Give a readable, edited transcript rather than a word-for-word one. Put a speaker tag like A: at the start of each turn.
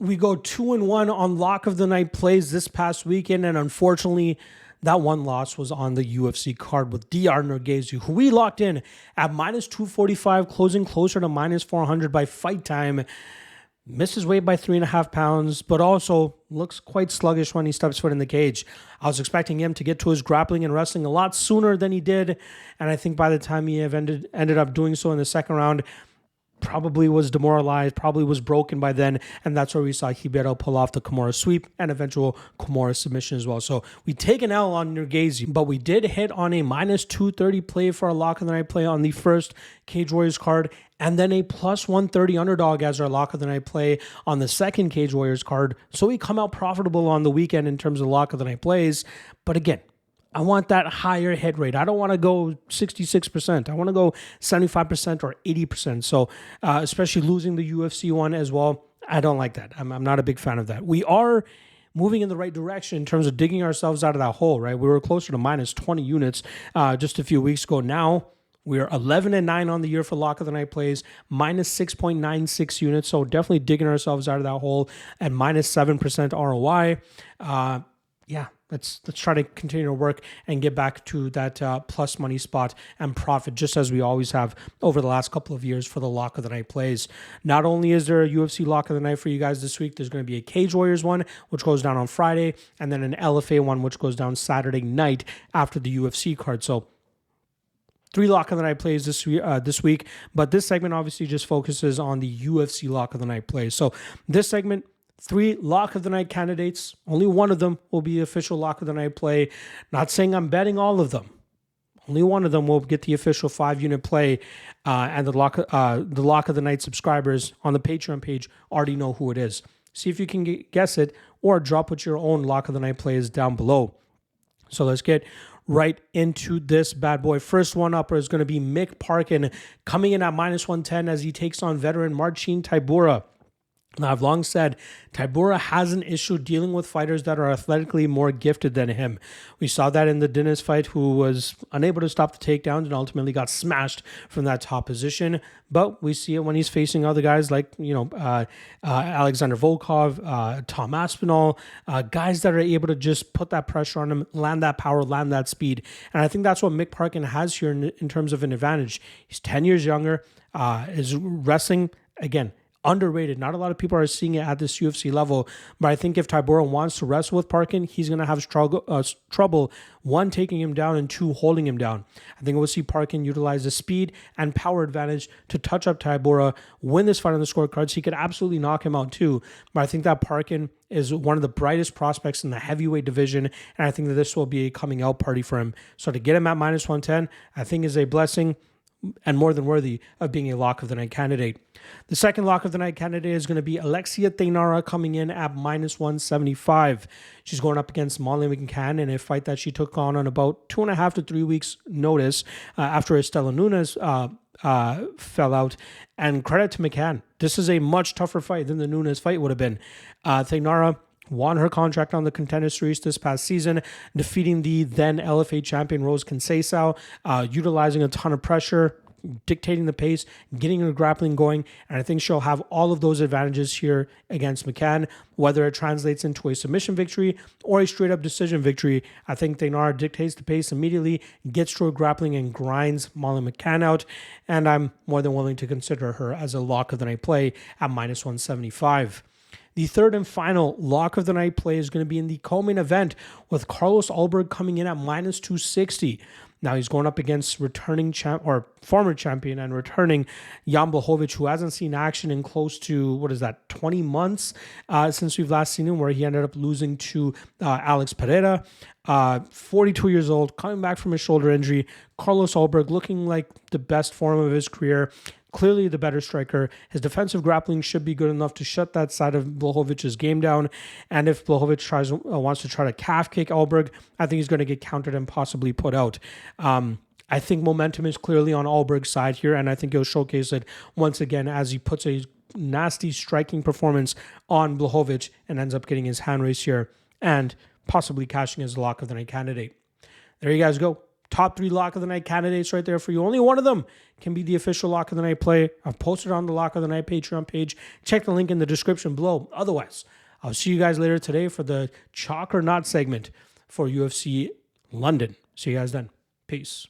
A: we go 2-1 on lock of the night plays this past weekend, and unfortunately, that one loss was on the UFC card with DR Nurgazu, who we locked in at minus 245, closing closer to minus 400 by fight time. Missed his weight by 3.5 pounds, but also looks quite sluggish when he steps foot in the cage. I was expecting him to get to his grappling and wrestling a lot sooner than he did, and I think by the time he ended up doing so in the second round, probably was demoralized, probably was broken by then, and that's where we saw Ribeiro pull off the Kimura sweep and eventual Kimura submission as well. So we take an L on Nurgazu, but we did hit on a minus 230 play for our lock of the night play on the first Cage Warriors card, and then a plus 130 underdog as our lock of the night play on the second Cage Warriors card. So we come out profitable on the weekend in terms of lock of the night plays. But again, I want that higher hit rate. I don't want to go 66%. I want to go 75% or 80%. So especially losing the UFC one as well, I don't like that. I'm not a big fan of that. We are moving in the right direction in terms of digging ourselves out of that hole, right? We were closer to minus 20 units just a few weeks ago. Now we're 11-9 on the year for lock of the night plays, minus 6.96 units. So definitely digging ourselves out of that hole at minus 7% ROI. Let's try to continue to work and get back to that plus money spot and profit, just as we always have over the last couple of years for the lock of the night plays. Not only is there a UFC lock of the night for you guys this week, there's going to be a Cage Warriors one, which goes down on Friday, and then an LFA one, which goes down Saturday night after the UFC card. So 3 lock of the night plays this week, but this segment obviously just focuses on the UFC lock of the night plays. So this segment, 3 lock of the night candidates. Only one of them will be the official lock of the night play. Not saying I'm betting all of them. Only one of them will get the official 5-unit play, and the lock of the night subscribers on the Patreon page already know who it is. See if you can guess it, or drop what your own lock of the night play is down below. So let's get right into this bad boy. First one up is going to be Mick Parkin coming in at minus 110 as he takes on veteran Marcin Tybura. Now, I've long said Tybura has an issue dealing with fighters that are athletically more gifted than him. We saw that in the Dennis fight, who was unable to stop the takedowns and ultimately got smashed from that top position. But we see it when he's facing other guys like, Alexander Volkov, Tom Aspinall, guys that are able to just put that pressure on him, land that power, land that speed. And I think that's what Mick Parkin has here in terms of an advantage. He's 10 years younger, is wrestling, again, underrated. Not a lot of people are seeing it at this UFC level, but I think if Tybura wants to wrestle with Parkin, he's going to have trouble, 1, taking him down, and 2, holding him down. I think we'll see Parkin utilize the speed and power advantage to touch up Tybura, win this fight on the scorecards. He could absolutely knock him out too, but I think that Parkin is one of the brightest prospects in the heavyweight division, and I think that this will be a coming out party for him. So to get him at minus 110, I think is a blessing and more than worthy of being a lock of the night candidate. The second lock of the night candidate is going to be Alexia Teinara coming in at minus 175. She's going up against Molly McCann in a fight that she took on about 2.5 to 3 weeks notice after Estela Nunes fell out. And credit to McCann. This is a much tougher fight than the Nunes fight would have been. Teinara won her contract on the Contender Series this past season, defeating the then LFA champion Rose Conceição, utilizing a ton of pressure, dictating the pace, getting her grappling going, and I think she'll have all of those advantages here against McCann. Whether it translates into a submission victory or a straight-up decision victory, I think Teinara dictates the pace immediately, gets to her grappling, and grinds Molly McCann out, and I'm more than willing to consider her as a lock of the night play at minus 175. The third and final lock of the night play is going to be in the co-main event with Carlos Ulberg coming in at minus 260. Now he's going up against former champion and returning Jan Blachowicz, who hasn't seen action in close to, 20 months since we've last seen him, where he ended up losing to Alex Pereira. 42 years old, coming back from a shoulder injury. Carlos Ulberg looking like the best form of his career. Clearly the better striker. His defensive grappling should be good enough to shut that side of Blachowicz's game down. And if Blachowicz wants to try to calf kick Ulberg, I think he's going to get countered and possibly put out. I think momentum is clearly on Ulberg's side here, and I think he'll showcase it once again as he puts a nasty striking performance on Blachowicz and ends up getting his hand raised here and possibly cashing his lock of the night candidate. There you guys go. top 3 lock of the night candidates right there for you. Only one of them can be the official lock of the night play. I've posted on the lock of the night Patreon page. Check the link in the description below. Otherwise, I'll see you guys later today for the chalk or not segment for UFC London. See you guys then. Peace.